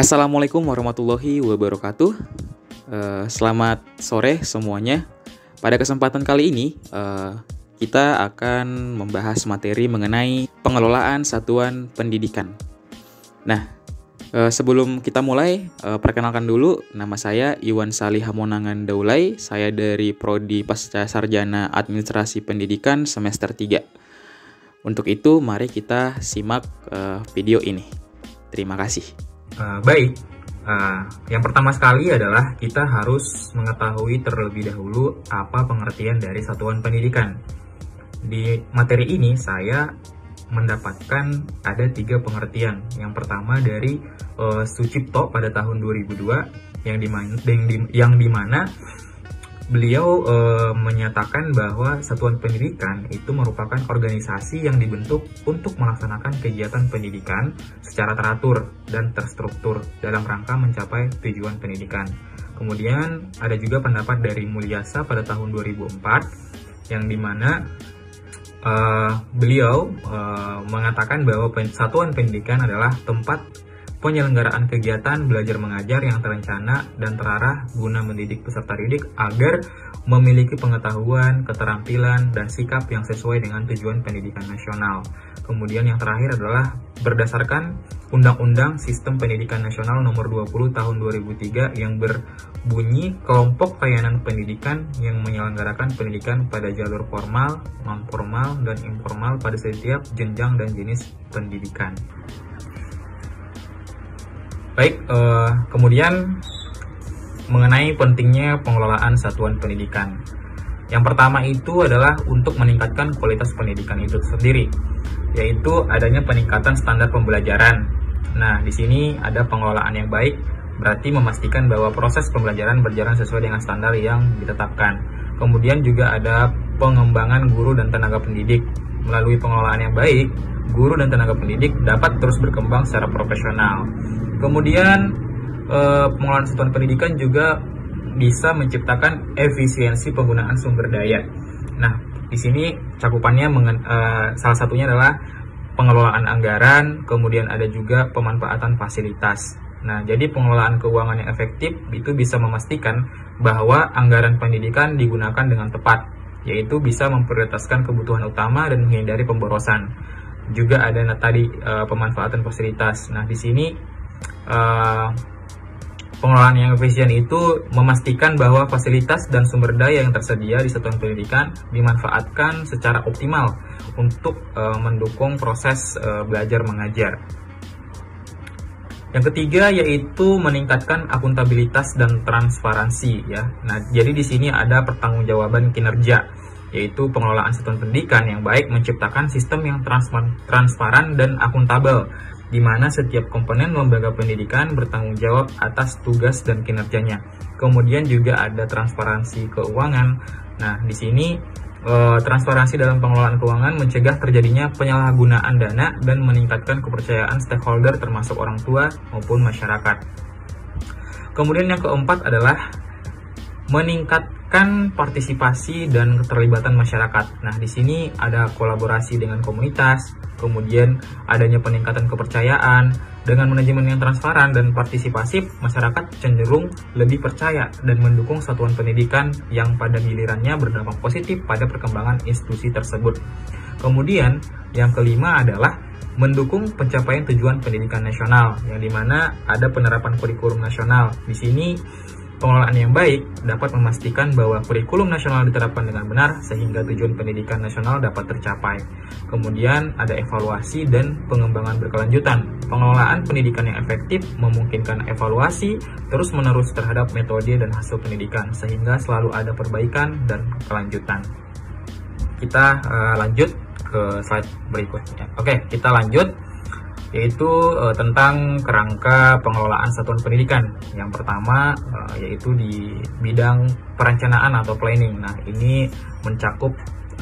Assalamualaikum warahmatullahi wabarakatuh. Selamat sore semuanya. Pada kesempatan kali ini, kita akan membahas materi mengenai pengelolaan satuan pendidikan. Nah, sebelum kita mulai, perkenalkan dulu, nama saya Iwan Salih Hamonangan Daulay. Saya dari Prodi Pascasarjana Administrasi Pendidikan semester 3. Untuk itu, mari kita simak video ini. Terima kasih. Baik, yang pertama sekali adalah kita harus mengetahui terlebih dahulu apa pengertian dari satuan pendidikan. Di materi ini saya mendapatkan ada 3 pengertian. Yang pertama dari Sucipto pada tahun 2002 yang dimana beliau menyatakan bahwa satuan pendidikan itu merupakan organisasi yang dibentuk untuk melaksanakan kegiatan pendidikan secara teratur dan terstruktur dalam rangka mencapai tujuan pendidikan. Kemudian ada juga pendapat dari Mulyasa pada tahun 2004 yang dimana beliau mengatakan bahwa satuan pendidikan adalah tempat penyelenggaraan kegiatan belajar mengajar yang terencana dan terarah guna mendidik peserta didik agar memiliki pengetahuan, keterampilan, dan sikap yang sesuai dengan tujuan pendidikan nasional. Kemudian yang terakhir adalah berdasarkan Undang-Undang Sistem Pendidikan Nasional Nomor 20 Tahun 2003 yang berbunyi kelompok pelayanan pendidikan yang menyelenggarakan pendidikan pada jalur formal, non-formal, dan informal pada setiap jenjang dan jenis pendidikan. Baik, kemudian mengenai pentingnya pengelolaan satuan pendidikan. Yang pertama itu adalah untuk meningkatkan kualitas pendidikan itu sendiri, yaitu adanya peningkatan standar pembelajaran. Nah, di sini ada pengelolaan yang baik, berarti memastikan bahwa proses pembelajaran berjalan sesuai dengan standar yang ditetapkan. Kemudian juga ada pengembangan guru dan tenaga pendidik. Melalui pengelolaan yang baik, guru dan tenaga pendidik dapat terus berkembang secara profesional. Kemudian pengelolaan satuan pendidikan juga bisa menciptakan efisiensi penggunaan sumber daya. Nah, di sini cakupannya salah satunya adalah pengelolaan anggaran, kemudian ada juga pemanfaatan fasilitas. Nah, jadi pengelolaan keuangan yang efektif itu bisa memastikan bahwa anggaran pendidikan digunakan dengan tepat, yaitu bisa memprioritaskan kebutuhan utama dan menghindari pemborosan. Juga ada tadi pemanfaatan fasilitas. Nah, di sini pengelolaan yang efisien itu memastikan bahwa fasilitas dan sumber daya yang tersedia di satuan pendidikan dimanfaatkan secara optimal untuk mendukung proses belajar mengajar. Yang ketiga yaitu meningkatkan akuntabilitas dan transparansi ya. Nah, jadi di sini ada pertanggungjawaban kinerja, yaitu pengelolaan satuan pendidikan yang baik menciptakan sistem yang transparan dan akuntabel, di mana setiap komponen lembaga pendidikan bertanggung jawab atas tugas dan kinerjanya. Kemudian juga ada transparansi keuangan. Nah, di sini transparansi dalam pengelolaan keuangan mencegah terjadinya penyalahgunaan dana dan meningkatkan kepercayaan stakeholder termasuk orang tua maupun masyarakat. Kemudian yang keempat adalah meningkatkan partisipasi dan keterlibatan masyarakat. Nah, di sini ada kolaborasi dengan komunitas, kemudian adanya peningkatan kepercayaan. Dengan manajemen yang transparan dan partisipasif, masyarakat cenderung lebih percaya dan mendukung satuan pendidikan yang pada gilirannya berdampak positif pada perkembangan institusi tersebut. Kemudian, yang kelima adalah mendukung pencapaian tujuan pendidikan nasional, yang dimana ada penerapan kurikulum nasional. Di sini pengelolaan yang baik dapat memastikan bahwa kurikulum nasional diterapkan dengan benar sehingga tujuan pendidikan nasional dapat tercapai. Kemudian ada evaluasi dan pengembangan berkelanjutan. Pengelolaan pendidikan yang efektif memungkinkan evaluasi terus-menerus terhadap metode dan hasil pendidikan sehingga selalu ada perbaikan dan kelanjutan. Kita lanjut ke slide berikutnya. Oke, kita lanjut, yaitu tentang kerangka pengelolaan satuan pendidikan. Yang pertama yaitu di bidang perencanaan atau planning. Nah, ini mencakup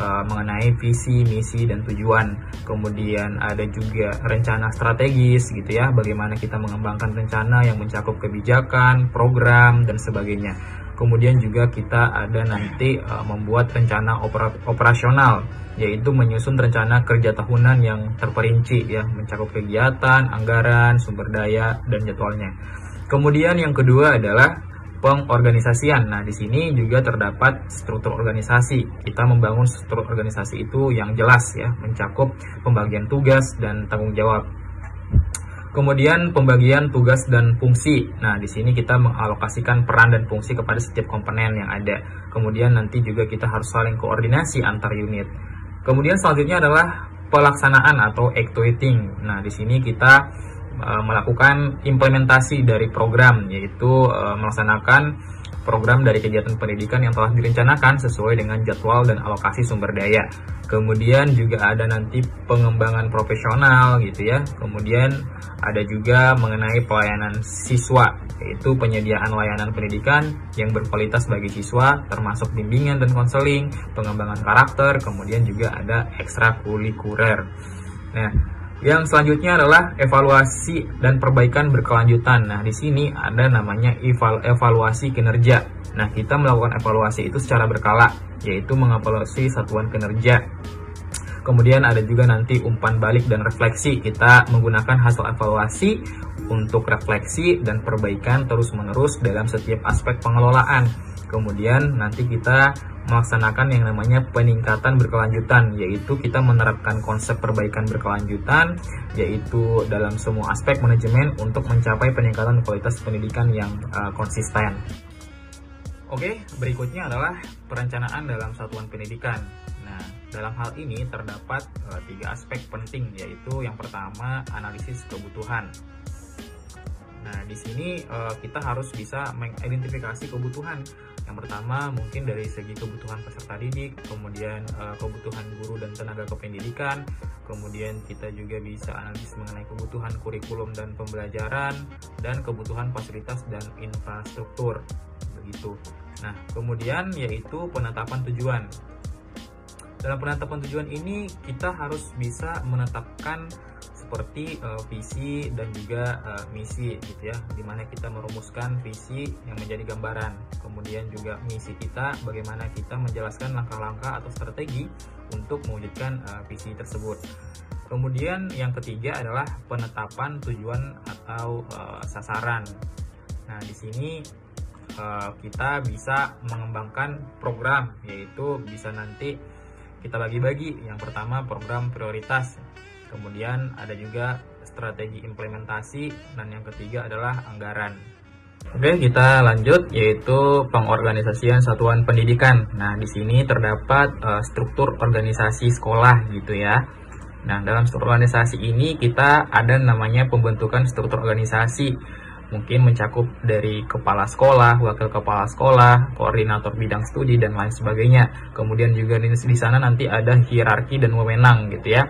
mengenai visi, misi, dan tujuan. Kemudian ada juga rencana strategis gitu ya, bagaimana kita mengembangkan rencana yang mencakup kebijakan, program, dan sebagainya. Kemudian juga kita ada nanti membuat rencana operasional, yaitu menyusun rencana kerja tahunan yang terperinci ya, mencakup kegiatan, anggaran, sumber daya, dan jadwalnya. Kemudian yang kedua adalah pengorganisasian. Nah, di sini juga terdapat struktur organisasi. Kita membangun struktur organisasi itu yang jelas ya, mencakup pembagian tugas dan tanggung jawab. Kemudian pembagian tugas dan fungsi. Nah, di sini kita mengalokasikan peran dan fungsi kepada setiap komponen yang ada. Kemudian nanti juga kita harus saling koordinasi antar unit. Kemudian selanjutnya adalah pelaksanaan atau actuating. Nah, di sini kita melakukan implementasi dari program, yaitu melaksanakan program dari kegiatan pendidikan yang telah direncanakan sesuai dengan jadwal dan alokasi sumber daya. Kemudian juga ada nanti pengembangan profesional gitu ya. Kemudian ada juga mengenai pelayanan siswa, yaitu penyediaan layanan pendidikan yang berkualitas bagi siswa, termasuk bimbingan dan konseling, pengembangan karakter, kemudian juga ada ekstrakurikuler. Nah, yang selanjutnya adalah evaluasi dan perbaikan berkelanjutan. Nah, di sini ada namanya evaluasi kinerja. Nah, kita melakukan evaluasi itu secara berkala, yaitu mengevaluasi satuan kinerja. Kemudian ada juga nanti umpan balik dan refleksi. Kita menggunakan hasil evaluasi untuk refleksi dan perbaikan terus-menerus dalam setiap aspek pengelolaan. Kemudian nanti kita melaksanakan yang namanya peningkatan berkelanjutan, yaitu kita menerapkan konsep perbaikan berkelanjutan, yaitu dalam semua aspek manajemen untuk mencapai peningkatan kualitas pendidikan yang konsisten. Oke, berikutnya adalah perencanaan dalam satuan pendidikan. Nah, dalam hal ini terdapat 3 aspek penting, yaitu yang pertama analisis kebutuhan. Nah, di sini kita harus bisa mengidentifikasi kebutuhan. Yang pertama mungkin dari segi kebutuhan peserta didik, kemudian kebutuhan guru dan tenaga kependidikan, kemudian kita juga bisa analisis mengenai kebutuhan kurikulum dan pembelajaran, dan kebutuhan fasilitas dan infrastruktur, begitu. Nah, kemudian yaitu penetapan tujuan. Dalam penetapan tujuan ini kita harus bisa menetapkan seperti visi dan juga misi gitu ya, dimana kita merumuskan visi yang menjadi gambaran, kemudian juga misi kita, bagaimana kita menjelaskan langkah-langkah atau strategi untuk mewujudkan visi tersebut. Kemudian yang ketiga adalah penetapan tujuan atau sasaran. Nah, di sini kita bisa mengembangkan program, yaitu bisa nanti kita bagi-bagi. Yang pertama program prioritas, kemudian ada juga strategi implementasi, dan yang ketiga adalah anggaran. Oke, kita lanjut, yaitu pengorganisasian satuan pendidikan. Nah, di sini terdapat struktur organisasi sekolah gitu ya. Nah, dalam struktur organisasi ini kita ada namanya pembentukan struktur organisasi. Mungkin mencakup dari kepala sekolah, wakil kepala sekolah, koordinator bidang studi, dan lain sebagainya. Kemudian juga di sana nanti ada hierarki dan wewenang gitu ya,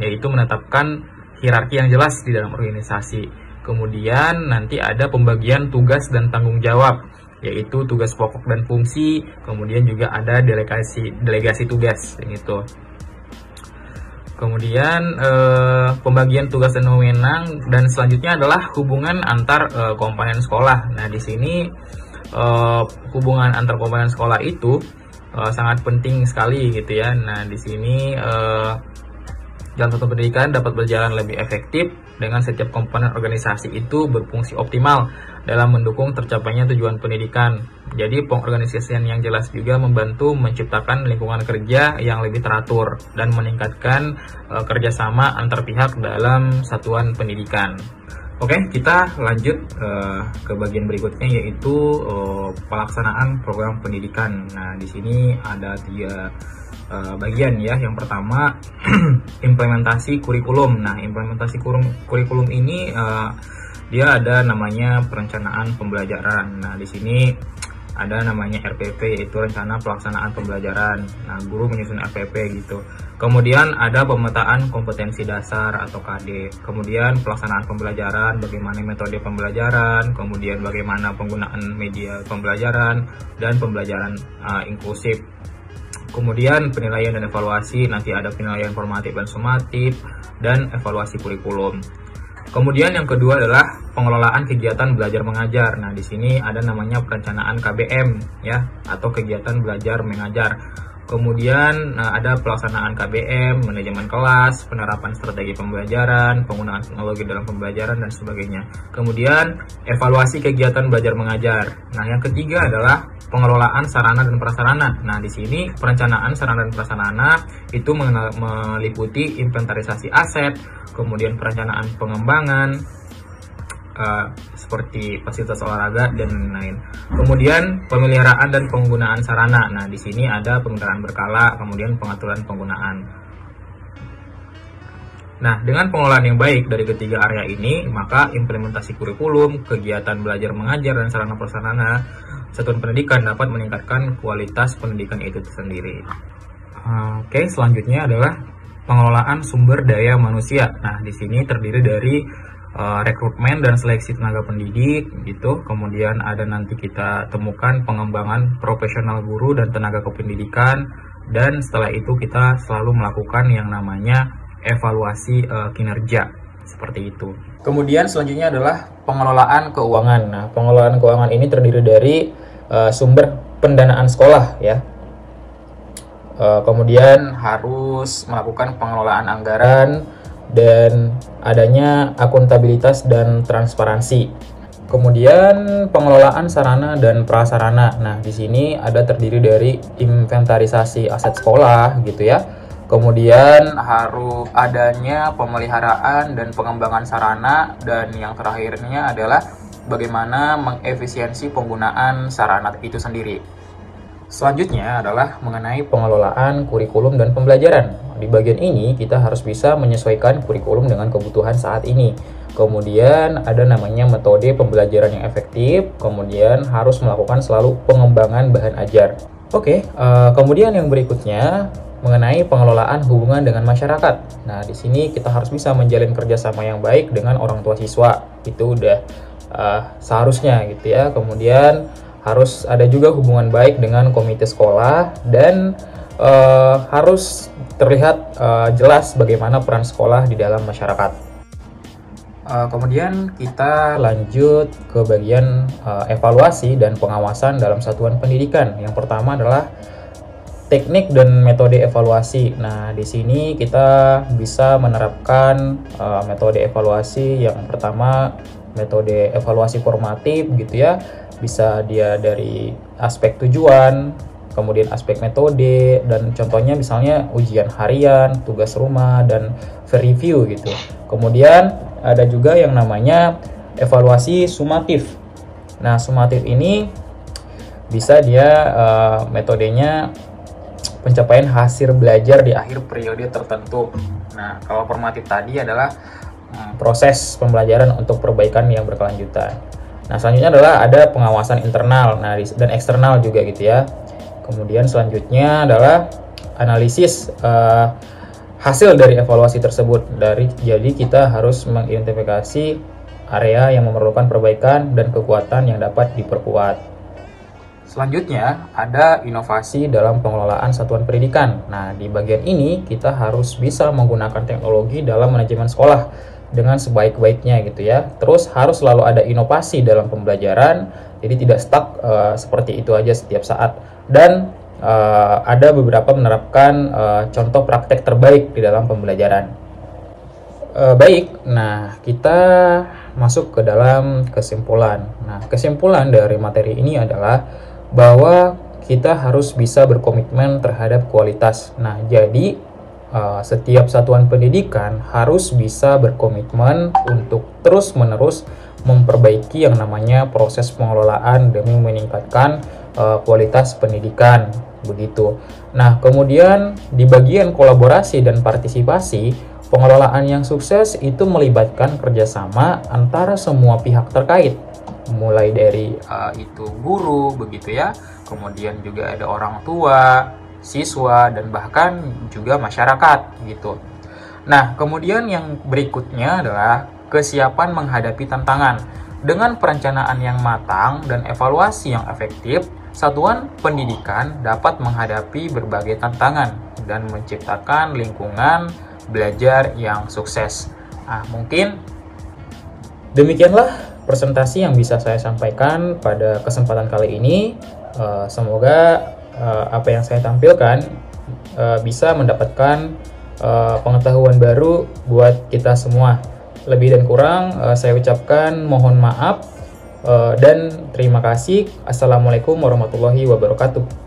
yaitu menetapkan hierarki yang jelas di dalam organisasi. Kemudian nanti ada pembagian tugas dan tanggung jawab, yaitu tugas pokok dan fungsi, kemudian juga ada delegasi tugas gitu. Kemudian pembagian tugas dan wewenang, dan selanjutnya adalah hubungan antar komponen sekolah. Nah, di sini hubungan antar komponen sekolah itu sangat penting sekali gitu ya. Nah, di sini dalam satu pendidikan dapat berjalan lebih efektif dengan setiap komponen organisasi itu berfungsi optimal dalam mendukung tercapainya tujuan pendidikan. Jadi pengorganisasian yang jelas juga membantu menciptakan lingkungan kerja yang lebih teratur dan meningkatkan kerjasama antar pihak dalam satuan pendidikan. Oke, kita lanjut ke bagian berikutnya, yaitu pelaksanaan program pendidikan. Nah, di sini ada 3 bagian ya. Yang pertama implementasi kurikulum. Nah, implementasi kurikulum ini dia ada namanya perencanaan pembelajaran. Nah, di sini ada namanya RPP, yaitu rencana pelaksanaan pembelajaran. Nah, guru menyusun RPP gitu. Kemudian ada pemetaan kompetensi dasar atau KD. Kemudian pelaksanaan pembelajaran, bagaimana metode pembelajaran, kemudian bagaimana penggunaan media pembelajaran, dan pembelajaran inklusif. Kemudian penilaian dan evaluasi, nanti ada penilaian formatif dan sumatif, dan evaluasi kurikulum. Kemudian yang kedua adalah pengelolaan kegiatan belajar mengajar. Nah, di sini ada namanya perencanaan KBM ya, atau kegiatan belajar mengajar. Kemudian ada pelaksanaan KBM, manajemen kelas, penerapan strategi pembelajaran, penggunaan teknologi dalam pembelajaran, dan sebagainya. Kemudian evaluasi kegiatan belajar mengajar. Nah, yang ketiga adalah pengelolaan sarana dan prasarana. Nah, di sini perencanaan sarana dan prasarana itu meliputi inventarisasi aset, kemudian perencanaan pengembangan, seperti fasilitas olahraga dan lain-lain. Kemudian pemeliharaan dan penggunaan sarana. Nah, di sini ada penggunaan berkala, kemudian pengaturan penggunaan. Nah, dengan pengelolaan yang baik dari ketiga area ini, maka implementasi kurikulum, kegiatan belajar mengajar, dan sarana prasarana satuan pendidikan dapat meningkatkan kualitas pendidikan itu sendiri. Oke, selanjutnya adalah pengelolaan sumber daya manusia. Nah, di sini terdiri dari rekrutmen dan seleksi tenaga pendidik gitu. Kemudian ada nanti kita temukan pengembangan profesional guru dan tenaga kependidikan, dan setelah itu kita selalu melakukan yang namanya evaluasi kinerja seperti itu. Kemudian selanjutnya adalah pengelolaan keuangan. Nah, pengelolaan keuangan ini terdiri dari sumber pendanaan sekolah ya. Kemudian harus melakukan pengelolaan anggaran dan adanya akuntabilitas dan transparansi. Kemudian pengelolaan sarana dan prasarana. Nah, di sini ada terdiri dari inventarisasi aset sekolah gitu ya. Kemudian harus adanya pemeliharaan dan pengembangan sarana, dan yang terakhirnya adalah bagaimana mengefisiensi penggunaan sarana itu sendiri. Selanjutnya adalah mengenai pengelolaan kurikulum dan pembelajaran. Di bagian ini kita harus bisa menyesuaikan kurikulum dengan kebutuhan saat ini. Kemudian ada namanya metode pembelajaran yang efektif. Kemudian harus melakukan selalu pengembangan bahan ajar. Oke, kemudian yang berikutnya mengenai pengelolaan hubungan dengan masyarakat. Nah, di sini kita harus bisa menjalin kerjasama yang baik dengan orang tua siswa. Itu udah seharusnya gitu ya. Kemudian harus ada juga hubungan baik dengan komite sekolah, dan harus terlihat jelas bagaimana peran sekolah di dalam masyarakat. Kemudian kita lanjut ke bagian evaluasi dan pengawasan dalam satuan pendidikan. Yang pertama adalah teknik dan metode evaluasi. Nah, di sini kita bisa menerapkan metode evaluasi. Yang pertama, metode evaluasi formatif gitu ya. Bisa dia dari aspek tujuan, kemudian aspek metode, dan contohnya misalnya ujian harian, tugas rumah, dan review gitu. Kemudian ada juga yang namanya evaluasi sumatif. Nah, sumatif ini bisa dia metodenya pencapaian hasil belajar di akhir periode tertentu. Nah, kalau formatif tadi adalah proses pembelajaran untuk perbaikan yang berkelanjutan. Nah, selanjutnya adalah ada pengawasan internal dan eksternal juga gitu ya. Kemudian selanjutnya adalah analisis hasil dari evaluasi tersebut. Jadi kita harus mengidentifikasi area yang memerlukan perbaikan dan kekuatan yang dapat diperkuat. Selanjutnya ada inovasi dalam pengelolaan satuan pendidikan. Nah, di bagian ini kita harus bisa menggunakan teknologi dalam manajemen sekolah dengan sebaik-baiknya gitu ya. Terus harus selalu ada inovasi dalam pembelajaran, jadi tidak stuck seperti itu aja setiap saat. Dan ada beberapa menerapkan contoh praktek terbaik di dalam pembelajaran. Baik, nah kita masuk ke dalam kesimpulan. Nah, kesimpulan dari materi ini adalah bahwa kita harus bisa berkomitmen terhadap kualitas. Nah, jadi setiap satuan pendidikan harus bisa berkomitmen untuk terus-menerus memperbaiki yang namanya proses pengelolaan demi meningkatkan kualitas pendidikan begitu. Nah, kemudian di bagian kolaborasi dan partisipasi, pengelolaan yang sukses itu melibatkan kerjasama antara semua pihak terkait, mulai dari itu guru begitu ya, kemudian juga ada orang tua, siswa, dan bahkan juga masyarakat gitu. Nah, kemudian yang berikutnya adalah kesiapan menghadapi tantangan. Dengan perencanaan yang matang dan evaluasi yang efektif, satuan pendidikan dapat menghadapi berbagai tantangan dan menciptakan lingkungan belajar yang sukses. Nah, mungkin Demikianlah presentasi yang bisa saya sampaikan pada kesempatan kali ini. Semoga apa yang saya tampilkan bisa mendapatkan pengetahuan baru buat kita semua. Lebih dan kurang saya ucapkan mohon maaf dan terima kasih. Assalamualaikum warahmatullahi wabarakatuh.